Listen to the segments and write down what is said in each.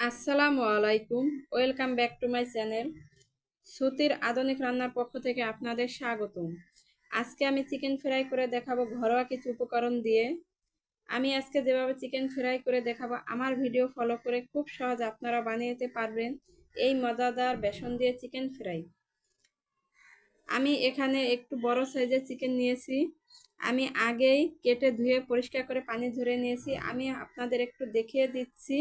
আসসালামু আলাইকুম, welcome back to my channel. শ্রুতির আধুনিক রান্নার পক্ষ থেকে আপনাদের স্বাগতম। আজকে আমি চিকেন ফ্রাই করে দেখাবো ঘরোয়া কিছু উপকরণ দিয়ে। আমি আজকে যেভাবে চিকেন ফ্রাই করে দেখাবো, আমার ভিডিও ফলো করে খুব সহজ আপনারা বানিয়ে নিতে পারবেন এই মজাদার বেসন দিয়ে চিকেন ফ্রাই। আমি এখানে একটু বড় সাইজের চিকেন নিয়েছি। আমি আগেই কেটে ধুয়ে পরিষ্কার করে পানি ঝরিয়ে নিয়েছি। আমি আপনাদের একটু দেখিয়ে দিচ্ছি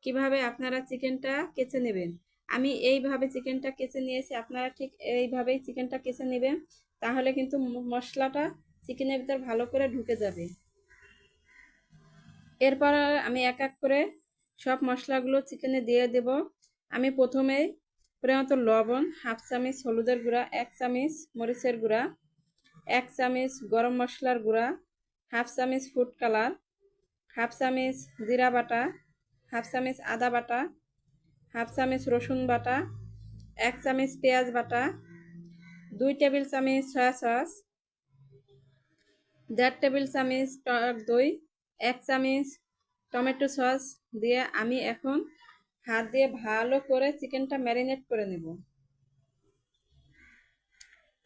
কিভাবে আপনারা চিকেনটা কেচে নেবেন। আমি এইভাবে চিকেনটা কেচে নিয়েছি, আপনারা ঠিক এইভাবেই চিকেনটা কেচে নেবেন, তাহলে কিন্তু মশলাটা চিকেনের ভিতর ভালো করে ঢুকে যাবে। এরপর আমি এক এক করে সব মশলাগুলো চিকেনে দিয়ে দেব। আমি প্রথমে পরিমাণ লবণ, হাফ চামচ হলুদের গুঁড়া, 1 চামচ মরিচের গুঁড়া, 1 চামচ গরম মশলার গুঁড়া, হাফ চামচ ফুড কালার, হাফ চামচ জিরা বাটা, হাফ চামচ আদা বাটা, হাফ চামচ রসুন বাটা, 1 চামচ পেঁয়াজ বাটা, 2 টেবিল চামচ সয়া সস, 1.5 টেবিল চামচ টক দই, 1 চামচ টমেটো সস দিয়ে আমি এখন হাত দিয়ে ভালো করে চিকেনটা ম্যারিনেট করে নেব।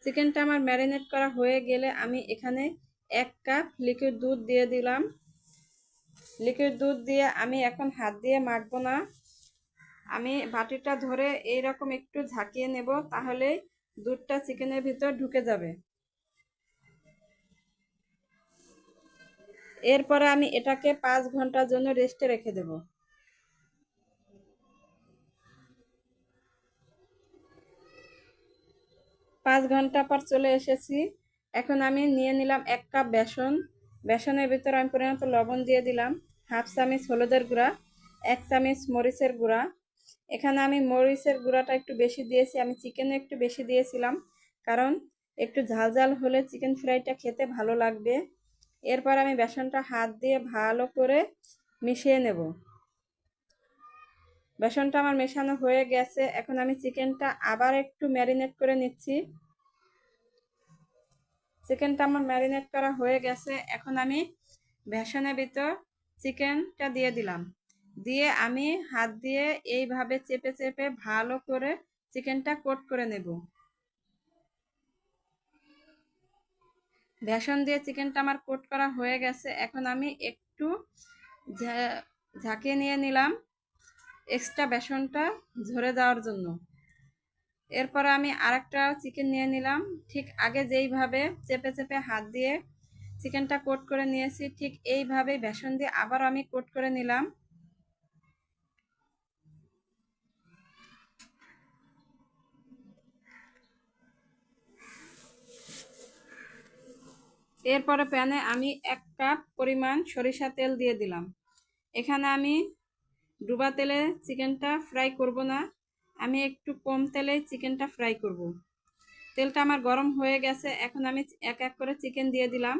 চিকেনটা আমার ম্যারিনেট করা হয়ে গেলে আমি এখানে 1 কাপ লিকুইড দুধ দিয়ে দিলাম। লিকুইড দুধ দিয়ে আমি এখন হাত দিয়ে মাখবো না, আমি বাটিটা ধরে এইরকম একটু ঝাঁকিয়ে নেব, তাহলে দুধটা চিকেনের ভিতর ঢুকে যাবে। এরপরে আমি এটাকে 5 ঘন্টার জন্য রেস্টে রেখে দেব। 5 ঘন্টা পর চলে এসেছি। এখন আমি নিয়ে নিলাম 1 কাপ বেসন। বেসনের ভিতরে আমি পরিমাণ লবণ দিয়ে দিলাম, হাফ চামচ হলুদের গুঁড়া, 1 চামচ মরিচের গুঁড়া। এখানে আমি মরিচের গুঁড়াটা একটু বেশি দিয়েছি, আমি চিকেনে একটু বেশি দিয়েছিলাম, কারণ একটু ঝাল ঝাল হলে চিকেন ফ্রাইটা খেতে ভালো লাগবে। এরপর আমি বেসনটা হাত দিয়ে ভালো করে মিশিয়ে নেব। বেসনটা আমার মেশানো হয়ে গেছে, এখন আমি চিকেনটা আবার একটু ম্যারিনেট করে নিচ্ছি। চিকেনটা আমার ম্যারিনেট করা হয়ে গেছে, এখন আমি বেসনের ভিতর চিকেনটা দিয়ে দিলাম। দিয়ে আমি হাত দিয়ে এইভাবে চেপে চেপে ভালো করে চিকেনটা কোট করে নেব। বেসন দিয়ে চিকেনটা আমার কোট করা হয়ে গেছে, এখন আমি একটু ঝাঁকিয়ে নিয়ে নিলাম এক্সট্রা বেসনটা ঝরে যাওয়ার জন্য। এরপর আমি আরেকটা চিকেন নিয়ে নিলাম, ঠিক আগে যেইভাবে চেপে চেপে হাত দিয়ে চিকেনটা কোট করে নিয়েছি, ঠিক এইভাবেই বেসন দিয়ে আবার আমি কোট করে নিলাম। এরপরে প্যানে আমি 1 কাপ পরিমাণ সরিষা তেল দিয়ে দিলাম। এখানে আমি ডুবা তেলে চিকেনটা ফ্রাই করব না, আমি একটু কম তেলে চিকেনটা ফ্রাই করব। তেলটা আমার গরম হয়ে গেছে, এখন আমি এক এক করে চিকেন দিয়ে দিলাম।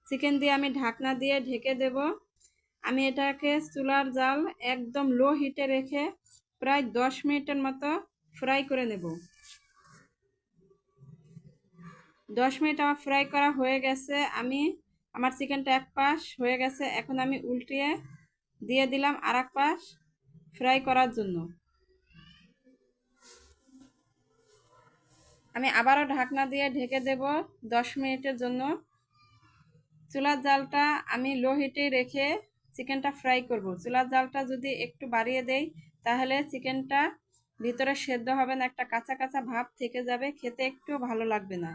চিকেন দিয়ে আমি ঢাকনা দিয়ে ঢেকে দেব। আমি এটাকে চুলার জাল একদম লো হিটে রেখে প্রায় 10 মিনিটের মতো ফ্রাই করে নেব। 10 মিনিট আমার ফ্রাই করা হয়ে গেছে, আমার চিকেনটা এক পাশ হয়ে গেছে, এখন আমি উল্টিয়ে দিয়ে দিলাম আর এক পাশ ফ্রাই করার জন্য। আমি আবারও ঢাকনা দিয়ে ঢেকে দেব 10 মিনিটের জন্য। চুলার জালটা আমি লো হিটে রেখে চিকেনটা ফ্রাই করব। চুলার জালটা যদি একটু বাড়িয়ে দেই, তাহলে চিকেনটা ভিতরে সেদ্ধ হবে না, একটা কাঁচা কাঁচা ভাব থেকে যাবে, খেতে একটু ভালো লাগবে না।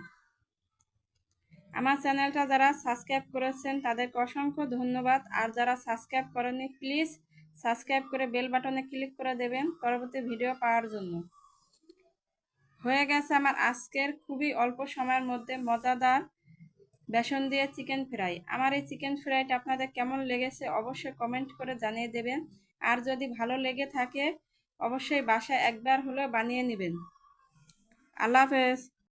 আমার চ্যানেলটা যারা সাবস্ক্রাইব করেছেন তাদেরকে অসংখ্য ধন্যবাদ, আর যারা সাবস্ক্রাইব করেননি প্লিজ সাবস্ক্রাইব করে বেল বাটনে ক্লিক করে দেবেন পরবর্তী ভিডিও পাওয়ার জন্য। হয়ে গেছে আমার আজকের খুবই অল্প সময়ের মধ্যে মজাদার বেসন দিয়ে চিকেন ফ্রাই। আমার এই চিকেন ফ্রাইটা আপনাদের কেমন লেগেছে অবশ্যই কমেন্ট করে জানিয়ে দেবেন, আর যদি ভালো লেগে থাকে অবশ্যই বাসায় একবার হলেও বানিয়ে নেবেন। আল্লাহ হাফেজ।